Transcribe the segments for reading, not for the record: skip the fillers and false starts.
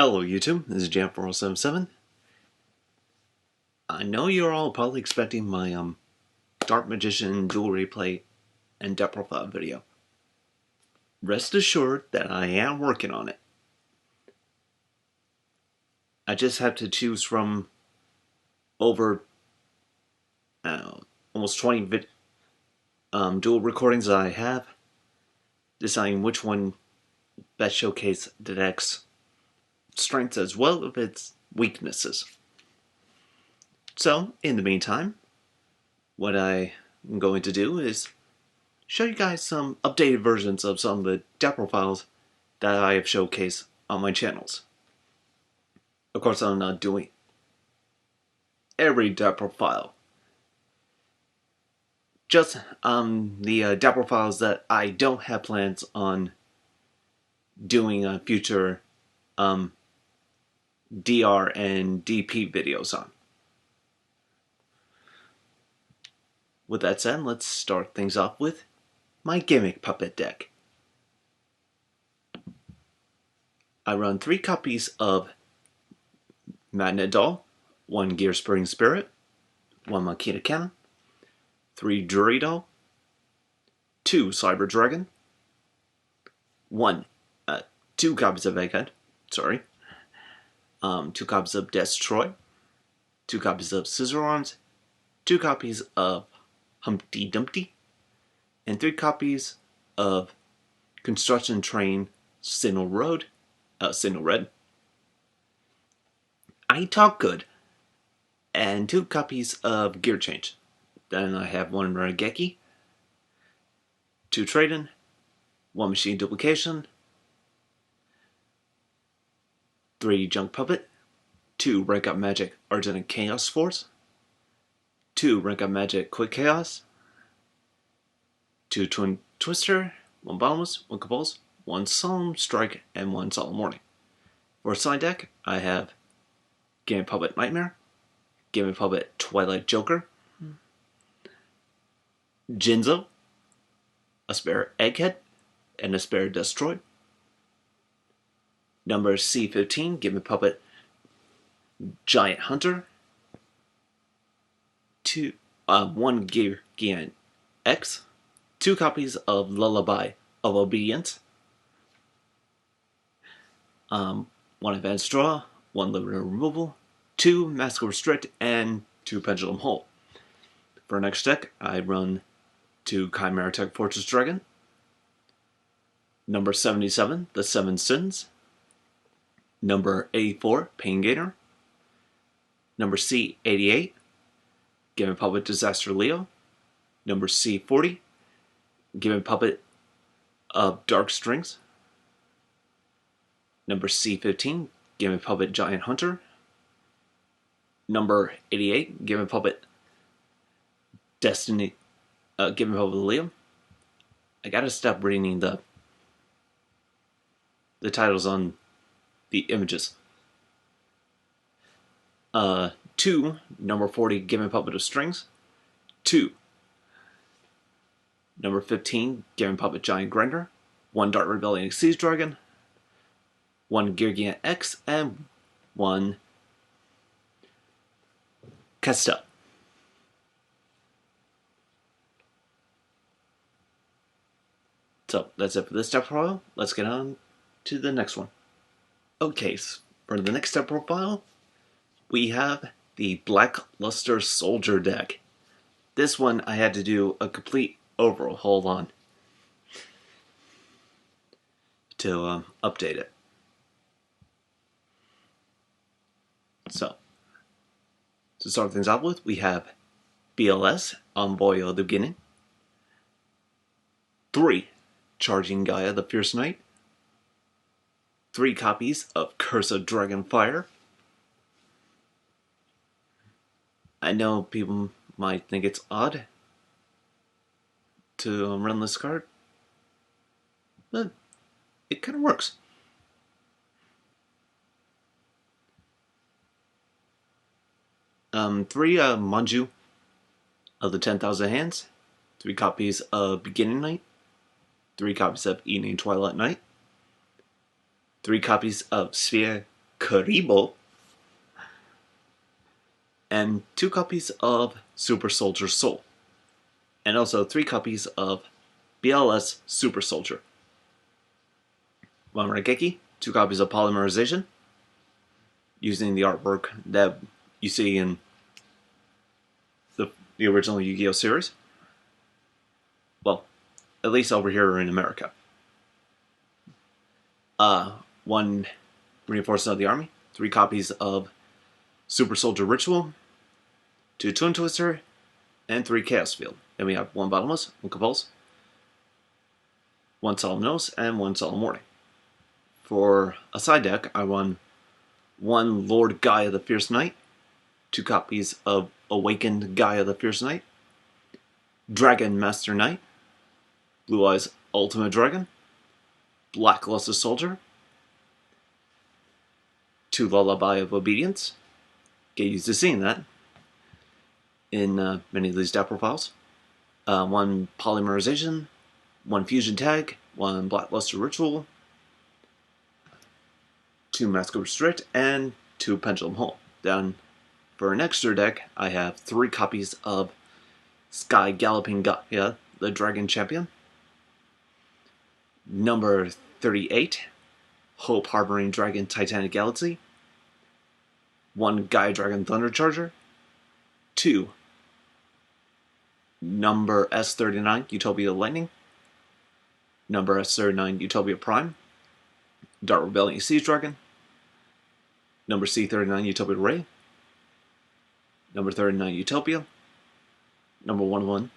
Hello YouTube, this is Jam4077. I know you're all probably expecting my Dark Magician dual replay and depth profile video. Rest assured that I am working on it. I just have to choose from over almost 20 dual recordings that I have, deciding which one best showcase the deck's strengths as well as its weaknesses. So, in the meantime, what I am going to do is show you guys some updated versions of some of the depth profiles that I have showcased on my channels. Of course, I'm not doing every depth profile. Just the depth profiles that I don't have plans on doing future DR and DP videos on. With that said, let's start things off with my Gimmick Puppet deck. I run 3 copies of Magnet Doll, 1 Gear Spring Spirit, 1 Makina Cannon, 3 Jury Doll, 2 Cyber Dragon, 2 copies of Egghead, 2 copies of Destroy, 2 copies of Scissor Arms, 2 copies of Humpty Dumpty, and 3 copies of Construction Train Signal Red. I talk good. And 2 copies of Gear Change. Then I have 1 Regeki, 2 Trade-in, 1 Machine Duplication, 3 Junk Puppet, 2 Rank Up Magic Argent Chaos Force, 2 Rank Up Magic Quick Chaos, 2 Twin Twister, 1 Bottomless, 1 Compulse, 1 Solemn Strike, and 1 Solemn Warning. For side deck, I have Gimmick Puppet Nightmare, Gimmick Puppet Twilight Joker, Jinzo, a spare Egghead, and a spare Destroy. Number C15, Gimmick Puppet Giant Hunter, 1 Gear Gian X, 2 copies of Lullaby of Obedience, 1 Advanced Draw, 1 Limited Removal, 2 Mask Restrict, and 2 Pendulum Hole. For next deck, I run 2 Chimera Tech Fortress Dragon, number 77, The 7 Sins, number 84, Pain Gainer, number C88, Gimmick Puppet Disaster Leo, number C40, Gimmick Puppet of Dark Strings, number C15, Gimmick Puppet Giant Hunter, number 88, Gimmick Puppet Destiny, Gimmick Puppet Leo. I gotta stop reading the titles on the images. 2, number 40, Gimmick Puppet of Strings, 2, number 15, Gimmick Puppet Giant Grinder, 1 Dark Rebellion Siege Dragon, 1 Gear X, and 1 Casta. So that's it for this step profile. Let's get on to the next one. Okay, so for the next step profile, we have the Black Luster Soldier deck. This one I had to do a complete overhaul on to update it. So, to start things off with, we have BLS, Envoy of the Beginning, 3 Charging Gaia, the Fierce Knight, 3 copies of Curse of Dragonfire. I know people might think it's odd to run this card, but it kind of works. Three Manju of the 10,000 Hands, 3 copies of Beginning Night, 3 copies of Evening Twilight Night, 3 copies of Sphere Karibo, and 2 copies of Super Soldier Soul, and also 3 copies of BLS Super Soldier. 1 Raigeki, 2 copies of Polymerization, using the artwork that you see in the original Yu-Gi-Oh! Series. Well, at least over here in America. 1 Reinforcement of the Army, 3 copies of Super Soldier Ritual, 2 Twin Twister, and 3 Chaos Field. Then we have 1 Bottomless, 1 Compulse, 1 Solemn Nose, and 1 Solemn Warning. For a side deck, I won 1 Lord Gaia the Fierce Knight, 2 copies of Awakened Gaia the Fierce Knight, Dragon Master Knight, Blue Eyes Ultimate Dragon, Black Luster Soldier, 2 Lullaby of Obedience. Get used to seeing that in many of these deck profiles. 1 Polymerization, 1 Fusion Tag, 1 Black Luster Ritual, 2 Mask Restrict, and 2 Pendulum Hole. Then for an extra deck, I have 3 copies of Sky Galloping Gaia, the Dragon Champion. Number 38, Hope Harboring Dragon Titanic Galaxy. 1 Gaia Dragon Thunder Charger. 2 Number S39, Utopia Lightning. Number S39, Utopia Prime. Dark Rebellion Siege Dragon. Number C39, Utopia Ray. Number 39, Utopia. Number 11,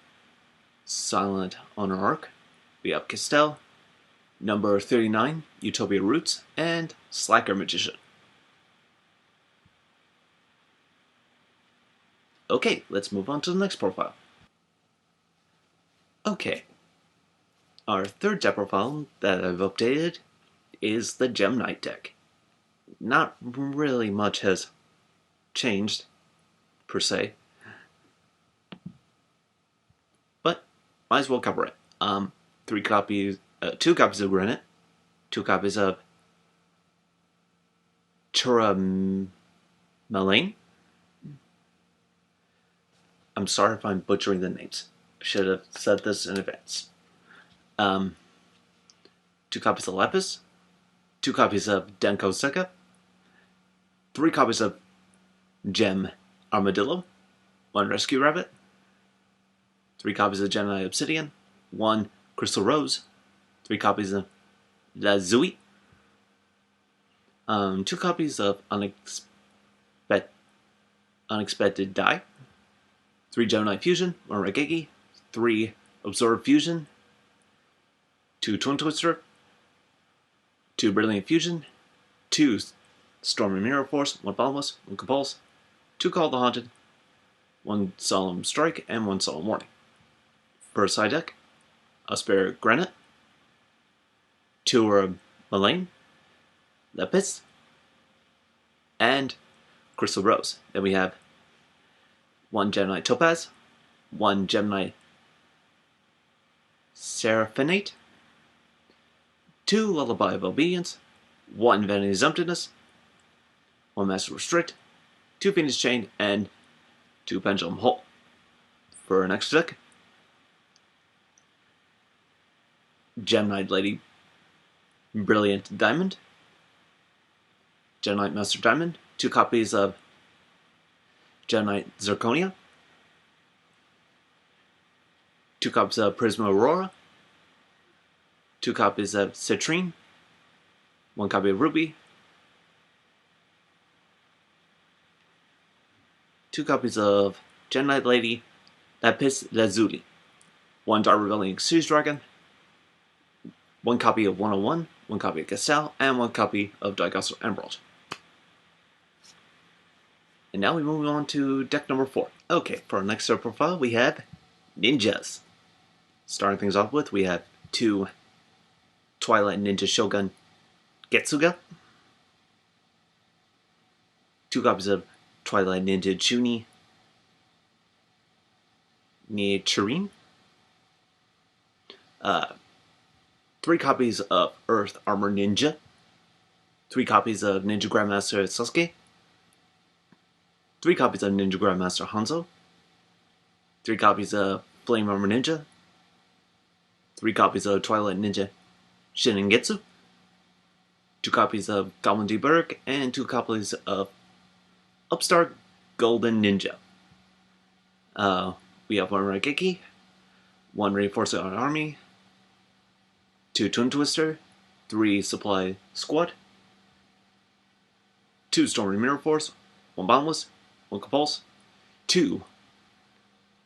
Silent Honor Arc. We have Castell. Number 39, Utopia Roots. And Slacker Magician. Okay, let's move on to the next profile. Okay, our third deck profile that I've updated is the Gem Knight deck. Not really much has changed, per se, but might as well cover it. 2 copies of Granite, 2 copies of Chura Malane. I'm sorry if I'm butchering the names. I should have said this in advance. 2 copies of Lapis, 2 copies of Denko Seka, 3 copies of Gem Armadillo, 1 Rescue Rabbit, 3 copies of Gemini Obsidian, 1 Crystal Rose, 3 copies of Lazui, 2 copies of Unexpected Die, 3 Gemini Fusion, 1 Raigeki, 3 Absorb Fusion, 2 Twin Twister, 2 Brilliant Fusion, 2 Storm and Mirror Force, 1 Bottomless, 1 Compulse, 2 Call the Haunted, 1 Solemn Strike, and 1 Solemn Warning. For a side deck, a spare Granite, 2 Malane, Lepis, and Crystal Rose. Then we have 1 Gemini Topaz, 1 Gemini Seraphinate, 2 Lullaby of Obedience, 1 Vanity's Emptiness, 1 Master Restrict, 2 Phoenix Chain, and 2 Pendulum Hole. For an extra deck, Gemini Lady Brilliant Diamond, Gemini Master Diamond, 2 copies of Gemini Zirconia, 2 copies of Prisma Aurora, 2 copies of Citrine, 1 copy of Ruby, 2 copies of Gemini Lady Lapis Lazuli, 1 Dark Rebellion Siege Dragon, 1 copy of 101, 1 copy of Castell, and 1 copy of Digoster Emerald. And now we move on to deck number 4. Okay, for our next sub profile, we have Ninjas. Starting things off with, we have 2 Twilight Ninja Shogun Getsuga, 2 copies of Twilight Ninja Chuni Nichirin, 3 copies of Earth Armor Ninja, 3 copies of Ninja Grandmaster Sasuke, 3 copies of Ninja Grandmaster Hanzo, 3 copies of Flame Armor Ninja, 3 copies of Twilight Ninja Shinengetsu, 2 copies of Goblin D. Berg, and 2 copies of Upstart Golden Ninja. We have 1 Raigeki, 1 Reinforcement Army, 2 Twin Twister, 3 Supply Squad, 2 Stormy Mirror Force, 1 Boundless, 1 Compulse, 2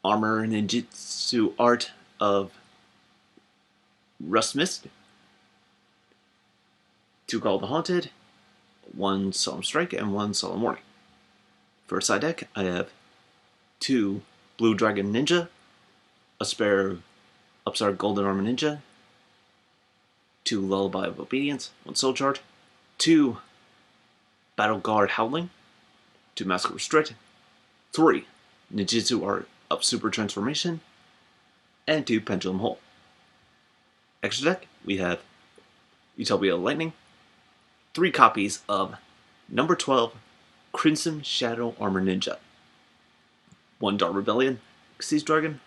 Armor Ninjutsu Art of Rust Mist, 2 Call the Haunted, 1 Solemn Strike, and 1 Solemn Warning. For side deck, I have 2 Blue Dragon Ninja, a spare Upstart Golden Armor Ninja, 2 Lullaby of Obedience, 1 Soul Charge, 2 Battle Guard Howling, 2 Mask of Restrict, 3 Ninjutsu Art of Super Transformation, and 2 Pendulum Hole. Extra deck, we have Utopia Lightning, 3 copies of number 12 Crimson Shadow Armor Ninja, 1 Dark Rebellion Xyz Dragon,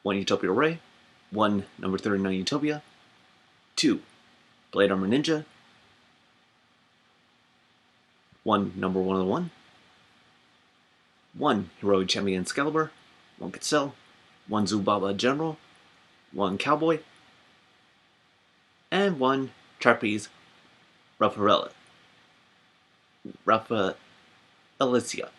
1 Utopia Ray, 1 number 39 Utopia, 2 Blade Armor Ninja, 1 number 101, 1 Heroic Champion Excalibur, 1 Cassell, 1 Zubaba General, 1 Cowboy, and 1 Trapeze Raffaella. Alicia.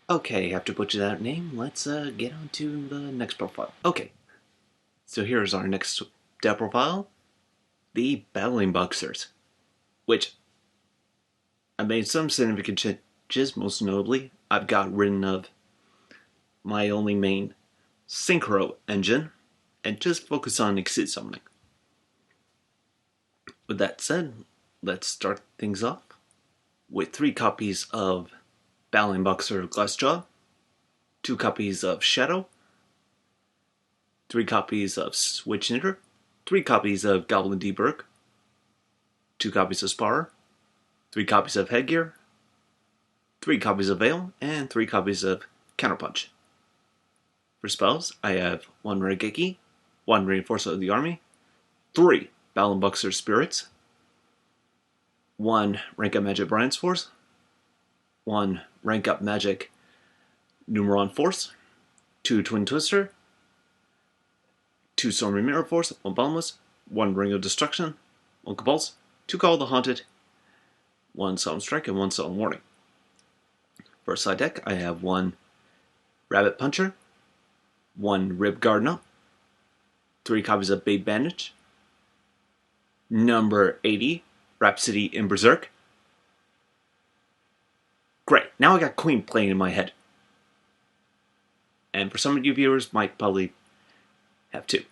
Okay, after butchering that name, let's get on to the next profile. Okay, so here's our next deck profile, the Battlin Boxers, which I made some significant changes. Most notably, I've got rid of my only main Synchro engine and just focus on Xyz summoning. With that said, let's start things off with 3 copies of Battlin Boxer Glassjaw, 2 copies of Shadow, 3 copies of Switch Knitter, 3 copies of Goblin D. Berg, 2 copies of Sparer, 3 copies of Headgear, 3 copies of Veil, and 3 copies of Counterpunch. For spells, I have 1 Raigeki, 1 Reinforcement of the Army, 3 Battlin Boxer Spirits, 1 Rank Up Magic Brian's Force, 1 Rank Up Magic Numeron Force, 2 Twin Twister, 2 Stormy Mirror Force, 1 Boundless, 1 Ring of Destruction, 1 Compulse, 2 Call the Haunted, 1 Solemn Strike, and 1 Solemn Warning. For side deck, I have 1 Rabbit Puncher, 1 Rib Guard Up, 3 copies of Babe Bandage, number 80, Rhapsody in Berserk. Great, now I got Queen playing in my head. And for some of you viewers, might probably have 2.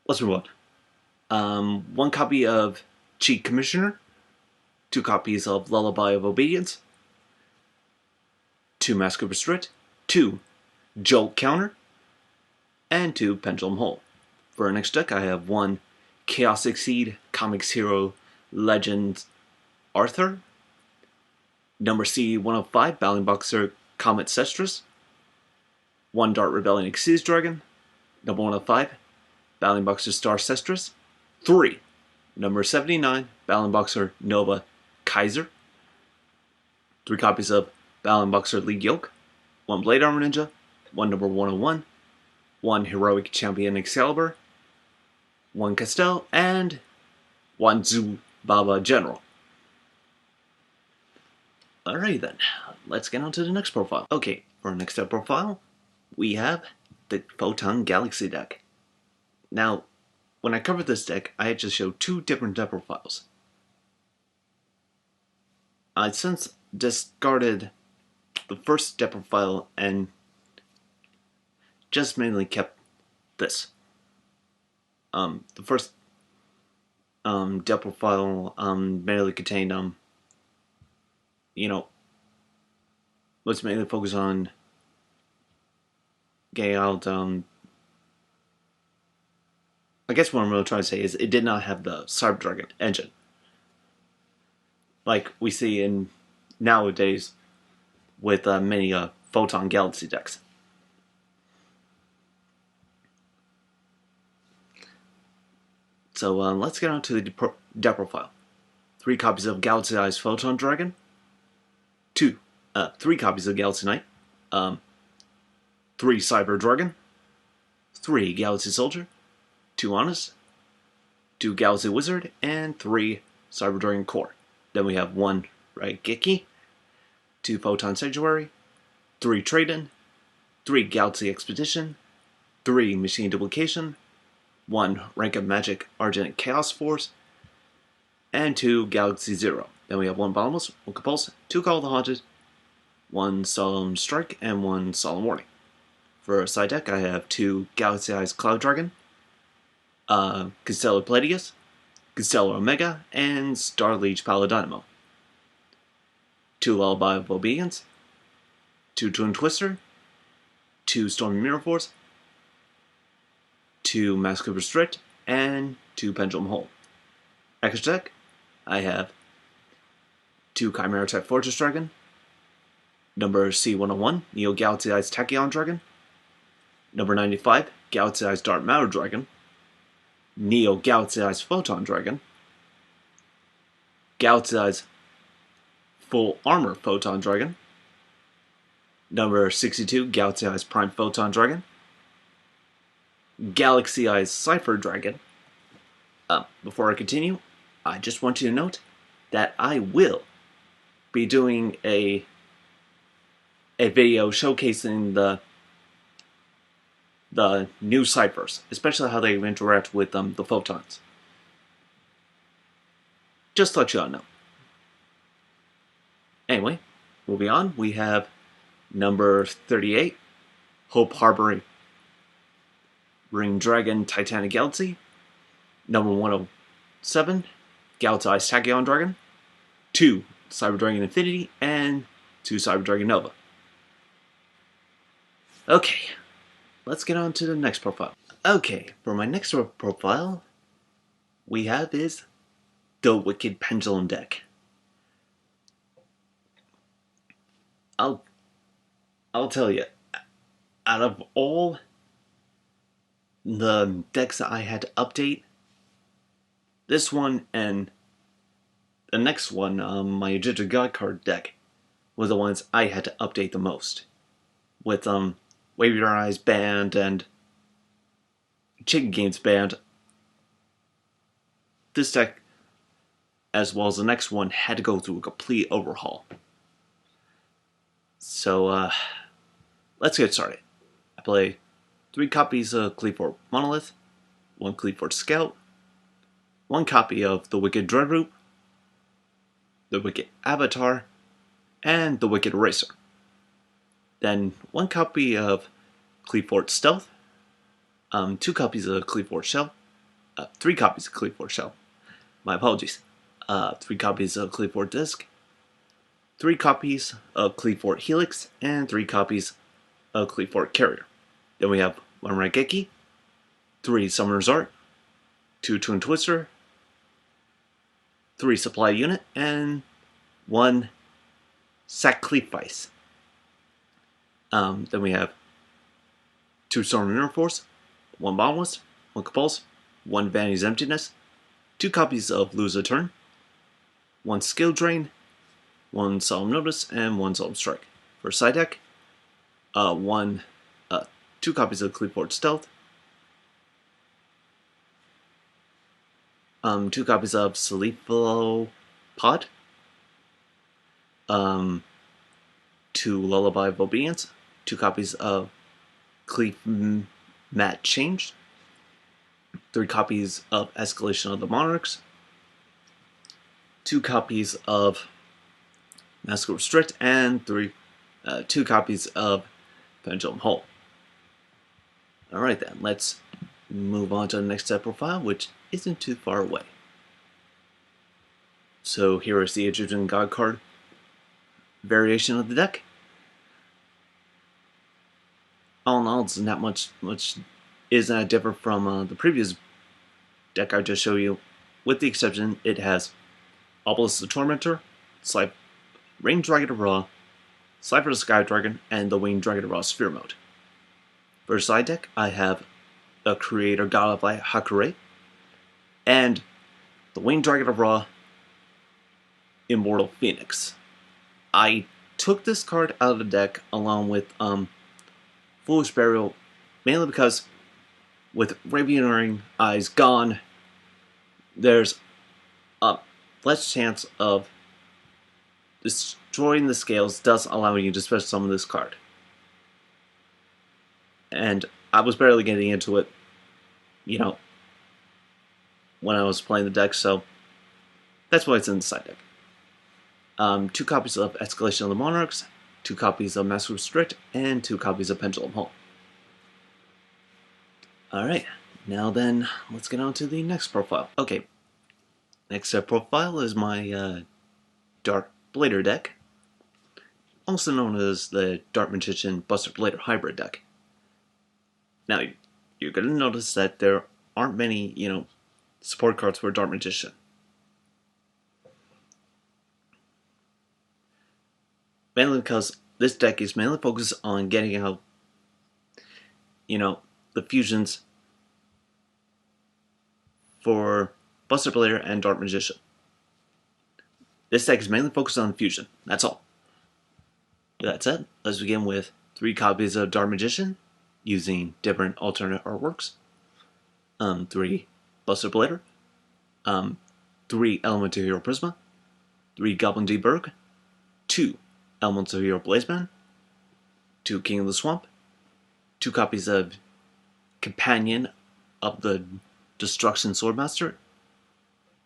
Let's move on. 1 copy of Cheat Commissioner, 2 copies of Lullaby of Obedience, 2 Mask of Restrict, 2 Jolt Counter, and 2 Pendulum Hole. For our next deck, I have 1 Chaos Exceed Comics Hero Legends Arthur, number C105 Battlin Boxer Comet Sestris, 1 Dark Rebellion Xyz Dragon, number 105 Battlin Boxer Star Sestris, 3 number 79 Battlin Boxer Nova Kaiser, 3 copies of Battlin Boxer League Yoke, 1 Blade Armor Ninja, 1 number 101, 1 Heroic Champion Excalibur, 1 Castell, and 1 Zubaba General. Alrighty then, let's get on to the next profile. Okay, for our next profile, we have the Photon Galaxy deck. Now, when I covered this deck, I had just showed 2 different deck profiles. I since discarded the first deck profile and just mainly kept this. The first deck profile mainly contained was mainly focused on getting out. I guess what I'm really trying to say is it did not have the Cyber Dragon engine, like we see in nowadays with many Photon Galaxy decks. So let's get on to the deck profile. 3 copies of Galaxy Eyes Photon Dragon. 3 copies of Galaxy Knight. 3 Cyber Dragon. 3 Galaxy Soldier. 2 Honest. 2 Galaxy Wizard. And 3 Cyber Dragon Core. Then we have 1 Raigeki. 2 Photon Sanctuary. 3 Trade-In. 3 Galaxy Expedition. 3 Machine Duplication. 1 Rank of Magic Argent Chaos Force. And 2 Galaxy Zero. Then we have 1 Bottomless, 1 Compulse, 2 Call of the Haunted, 1 Solemn Strike, and 1 Solemn Warning. For a side deck, I have 2 Galaxy Eyes Cloud Dragon, Constellar Palladius, Constellar Omega, and Star Leech Paladynamo. 2 Lullaby of Obedience, 2 Twin Twister, 2 Stormy Mirror Force, 2 Mask of Restrict, and 2 Pendulum Hole. Extra deck, I have 2 Chimera Type Fortress Dragon, number C101, Neo Galaxy Eyes Tachyon Dragon, number 95, Galaxy Eyes Dark Matter Dragon, Neo Galaxy Eyes Photon Dragon, Galaxy Eyes Full Armor Photon Dragon, number 62, Galaxy Eyes Prime Photon Dragon, Galaxy Eyes Cypher Dragon. Before I continue, I just want you to note that I will be doing a video showcasing the new ciphers, especially how they interact with the photons. Just to let you all know. Anyway, moving on, we have number 38, Hope Harboring Ring Dragon Titanic Galaxy, number 107, Galaxy Eyes Tachyon Dragon, 2 Cyber Dragon Infinity, and 2 Cyber Dragon Nova. Okay, let's get on to the next profile. Okay, for my next profile, we have is the Wicked Pendulum deck. I'll tell you, out of all the decks that I had to update, this one and the next one, my Egyptian God card deck, were the ones I had to update the most. With Wave Your Eyes banned and Chicken Games banned, this deck, as well as the next one, had to go through a complete overhaul. So, let's get started. I play 3 copies of Cleafort Monolith, 1 Cleafort Scout, 1 copy of the Wicked Dreadroot, the Wicked Avatar, and the Wicked Eraser. Then 1 copy of Cleafort Stealth, 2 copies of Cleafort Shell, 3 copies of Cleafort Shell. My apologies. 3 copies of Cleafort Disc, 3 copies of Cleafort Helix, and 3 copies of Cleafort Carrier. Then we have 1 Raigeki, 3 Summoner's Art, 2 Twin Twister, 3 Supply Unit, and 1 Sacrifice. Then we have 2 Storm Mirror Force, 1 Bottomless, 1 Compulse, 1 Vanity's Emptiness, 2 copies of Lose a Turn, 1 Skill Drain, 1 Solemn Notice, and 1 Solemn Strike. For side deck, 2 copies of Cleafort Stealth, 2 copies of Celiflo Pod, 2 Lullaby of Obedience, 2 copies of Cleaf Mat Changed, 3 copies of Escalation of the Monarchs, 2 copies of Mask of Restrict, and 2 copies of Pendulum Hole. Alright then, let's move on to the next step profile, which isn't too far away. So here is the Egyptian God card variation of the deck. all in all, it's not much isn't that different from the previous deck I just showed you, with the exception it has Obelisk the Tormentor, Rain Dragon of Ra, Cypher the Sky Dragon, and the Winged Dragon of Ra Sphere Mode. For side deck, I have a Creator God of Light Hakurei, and the Winged Dragon of Ra Immortal Phoenix. I took this card out of the deck along with Foolish Burial, mainly because with Ravening Eyes gone, there's a less chance of destroying the scales, thus allowing you to special summon this card. And I was barely getting into it, you know, when I was playing the deck, so that's why it's in the side deck. 2 copies of Escalation of the Monarchs, 2 copies of Master Restrict, and 2 copies of Pendulum Hole. Alright, now then, let's get on to the next profile. Okay, next profile is my Dark Blader deck, also known as the Dark Magician Buster Blader Hybrid deck. Now, you're going to notice that there aren't many, support cards for Dark Magician. Mainly because this deck is mainly focused on getting out, the fusions for Buster Blader and Dark Magician. This deck is mainly focused on fusion, that's all. With that said, let's begin with 3 copies of Dark Magician, using different alternate artworks. 3 Buster Blader, 3 Elemental Hero Prisma, 3 Goblin D. Berg, 2 Elemental Hero Blazeman, 2 King of the Swamp, 2 copies of Companion of the Destruction Swordmaster,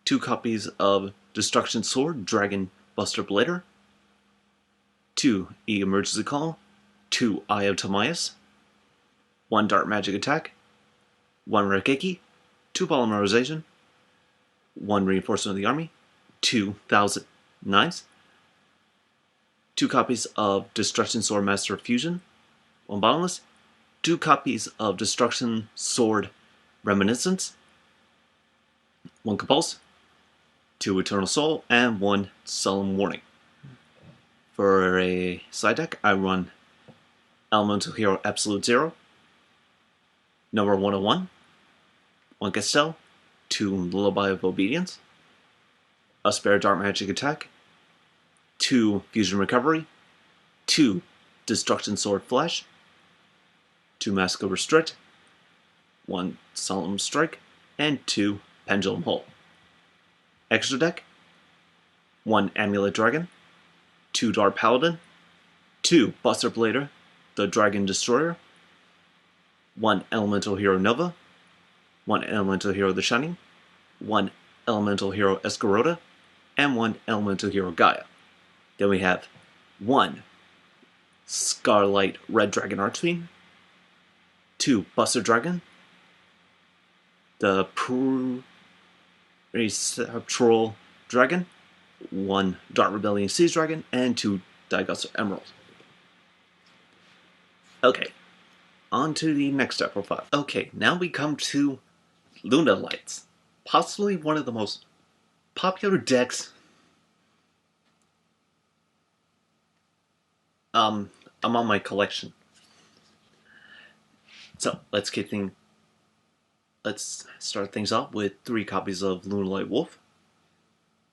2 copies of Destruction Sword Dragon Buster Blader, 2 E Emergency Call, 2 Eye of Timaeus, 1 Dark Magic Attack, 1 Rakeki, 2 Polymerization, 1 Reinforcement of the Army, 2 Thousand Knives, 2 copies of Destruction Sword Master Fusion, 1 Bottomless, 2 copies of Destruction Sword Reminiscence, 1 Compulse, 2 Eternal Soul, and 1 Solemn Warning. For a side deck, I run Elemental Hero Absolute Zero, number 101, 1 Castell, 2 Lullaby of Obedience, a spare Dark Magic Attack, 2 Fusion Recovery, 2 Destruction Sword Flash, 2 Mask of Restrict, 1 Solemn Strike, and 2 Pendulum Hole. Extra deck, 1 Amulet Dragon, 2 Dark Paladin, 2 Buster Blader, the Dragon Destroyer, 1 Elemental Hero Nova, 1 Elemental Hero The Shining, 1 Elemental Hero Escarota, and 1 Elemental Hero Gaia. Then we have 1 Scarlight Red Dragon Archfiend, 2 Buster Dragon, the Preceptoral Dragon, 1 Dark Rebellion Siege Dragon, and 2 Daigatsu Emerald. Okay, on to the next step profile. Okay, now we come to Lunalight, possibly one of the most popular decks among my collection. So let's start things off with 3 copies of Lunalight Wolf,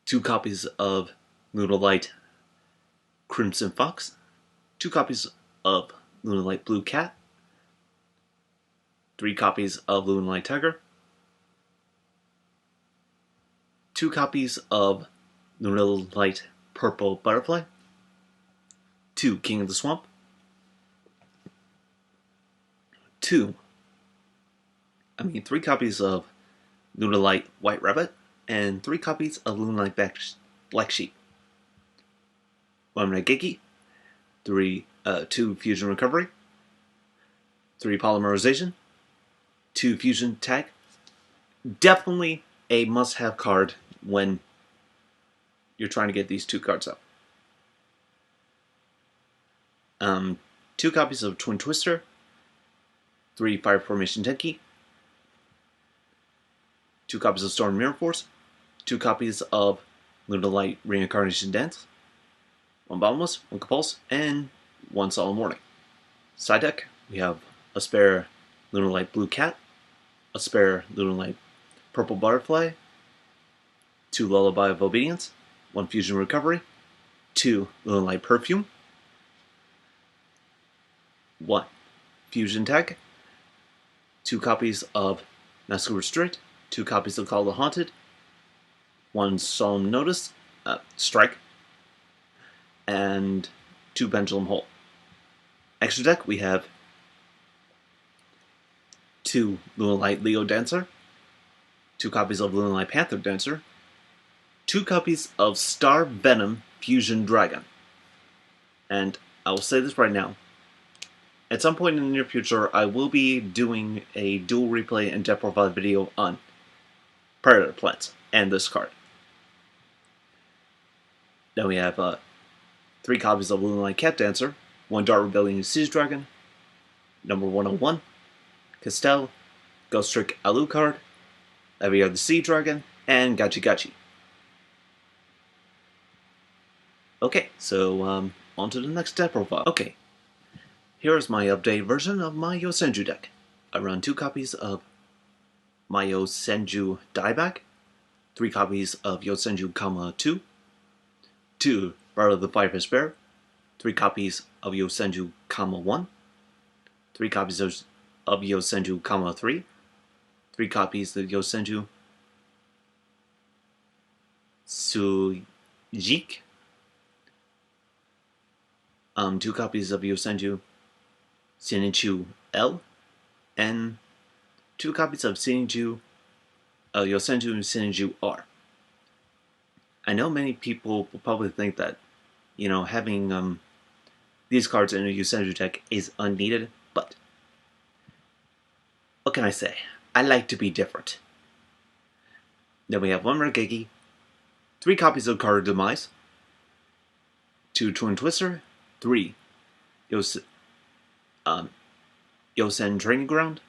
2 copies of Lunalight Crimson Fox, 2 copies of Lunalight Blue Cat, 3 copies of Lunalight Tiger, 2 copies of Lunalight Purple Butterfly, 2 King of the Swamp, 3 copies of Lunalight White Rabbit, and 3 copies of Lunalight Black Sheep, 1 Regeki, 2 Fusion Recovery, 3 Polymerization, 2 Fusion Tag. Definitely a must-have card when you're trying to get these 2 cards out. 2 copies of Twin Twister, 3 Fire Formation Tenki, 2 copies of Storm Mirror Force, 2 copies of Lunalight Reincarnation Dance, 1 Bottomless, 1 Compulse, and 1 Solemn Warning. Side deck, we have a spare Lunalight Blue Cat, a spare Lunalight Purple Butterfly, 2 Lullaby of Obedience, 1 Fusion Recovery, 2 Lunalight Perfume, 1 Fusion Tag, 2 copies of Mask of Restrict, 2 copies of Call of the Haunted, 1 Solemn Notice, Strike, and 2 Pendulum Hole. Extra deck, we have 2 Lunalight Leo Dancer, 2 copies of Lunalight Panther Dancer, 2 copies of Star Venom Fusion Dragon. And I will say this right now, at some point in the near future, I will be doing a dual replay and depth profile video on Predator Plants and this card. Then we have 3 copies of Lunalight Cat Dancer, 1 Dark Rebellion Siege Dragon, number 101, Castell, Ghost Trick Alucard, Every Other Sea Dragon, and Gachi Gachi. Okay, so on to the next deck profile. Okay, here is my updated version of my Yosenju deck. I run 2 copies of my Yosenju Dieback, 3 copies of Yosenju Kama 2, 2 Battle of the Firefish Bear, 3 copies of Yosenju Kama 1, 3 copies of Yosenju Kama 3, 3 copies of Yosenju Sujik, 2 copies of Yosenju Shinichu L, and 2 copies of Yosenju Shinichu R. I know many people will probably think that, you know, having these cards in a Yosenju deck is unneeded, but what can I say? I like to be different. Then we have 1 Regeki, 3 copies of Card Demise, 2 Twin Twister, 3 Yosen Training Ground,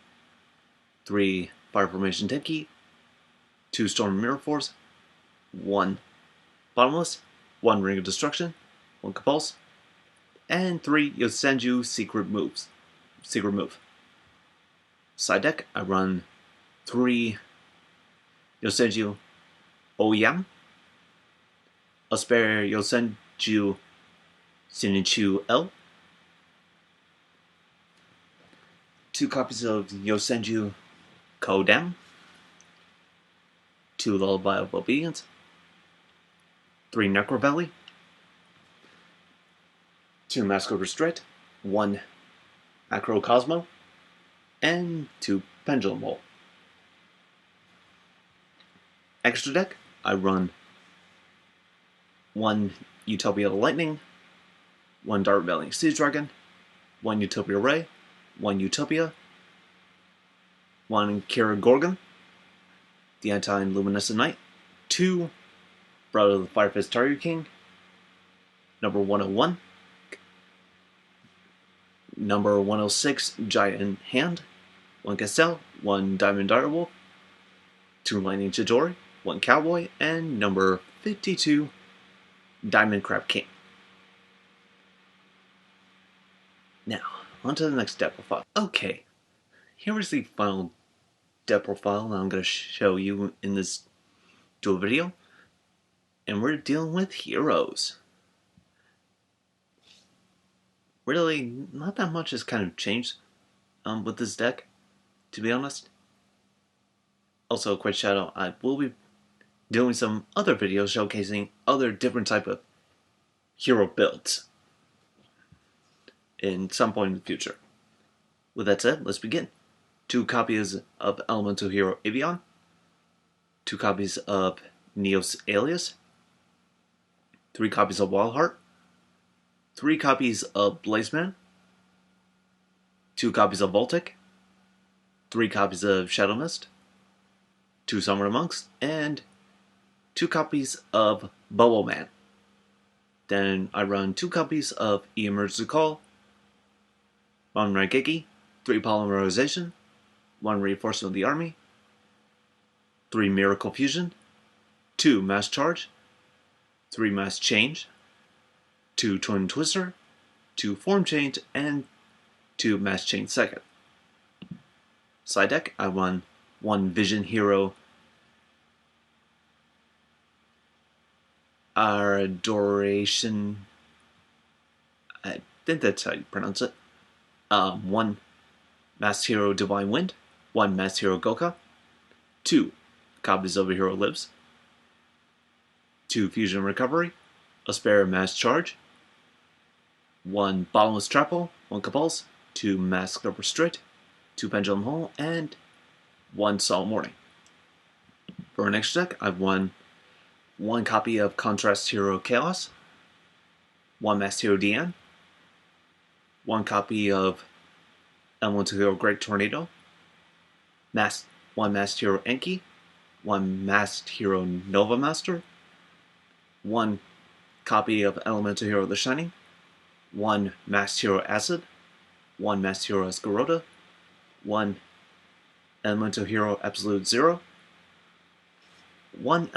3 Fire Formation Tenki, 2 Storm Mirror Force, 1 Bottomless, 1 Ring of Destruction, 1 Compulse, and 3 Yosenju Secret Move. Side deck, I run 3 Yosenju Oyam, a spare Yosenju Shinichu L, 2 copies of Yosenju Kodam, 2 Lullaby of Obedience, 3 Necro Valley, 2 Mask of Restrict, 1 Acro Cosmo, and 2 Pendulum Hole. Extra deck, I run 1 Utopia Lightning, 1 Dark Rebellion Siege Dragon, 1 Utopia Ray, 1 Utopia, 1 Kira Gorgon, the Anti-Luminescent Knight, 2 Brother of the Firefist Tiger King, number 101, number 106 Giant Hand, 1 Castell, 1 Diamond Direwolf, 2 Lightning Chidori, 1 Cowboy, and number 52 Diamond Crab King. Now, on to the next deck profile. Okay, here is the final deck profile that I'm going to show you in this dual video. And we're dealing with heroes. Really, not that much has kind of changed with this deck, to be honest. Also, a quick shout out, I will be doing some other videos showcasing other different type of hero builds in some point in the future. With that said, let's begin. 2 copies of Elemental Hero Avion, 2 copies of Neos Alias, 3 copies of Wildheart, 3 copies of Blazeman, 2 copies of Voltic, 3 copies of Shadow Mist, 2 Summoner Monks, and 2 copies of Bubble Man. Then I run 2 copies of E-Emergency Call, 1 Raigeki, 3 Polymerization, 1 Reinforcement of the Army, 3 Miracle Fusion, 2 Mass Charge, 3 Mass Change, 2 Twin Twister, 2 Form Change, and 2 Mass Change Second. Side deck, I won 1 Vision Hero Adoration. I think that's how you pronounce it. 1 Masked Hero Divine Wind, 1 Masked Hero Goka, 2 copies of a Hero Lives, 2 Fusion Recovery, a spare Mass Charge, 1 Bottomless Trapple, 1 Cabals, 2 Masked Upper Straight, 2 Pendulum Hole, and 1 Solemn Warning. For our next deck, I've won 1 copy of Contrast Hero Chaos, 1 Masked Hero Dian, 1 copy of Elemental Hero Great Tornado, 1 Masked Hero Enki, 1 Masked Hero Nova Master, 1 copy of Elemental Hero The Shining, 1 Masked Hero Acid, 1 Masked Hero Escarota, 1 Elemental Hero Absolute Zero, 1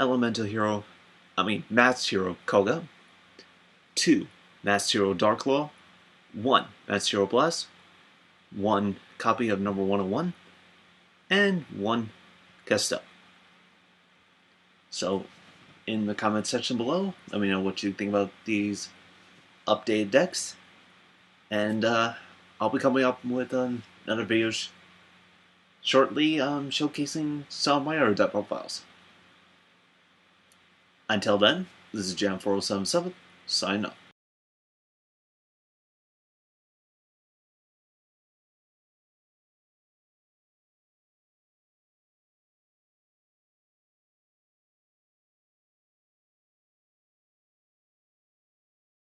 Masked Hero Koga, 2 Masked Hero Darklaw, 1 Masked Hero Blast, 1 copy of number 101, and 1 Castel. So, in the comment section below, let me know what you think about these updated decks, and I'll be coming up with another video shortly showcasing some of my other deck profiles. Until then, this is Jam477, signing off.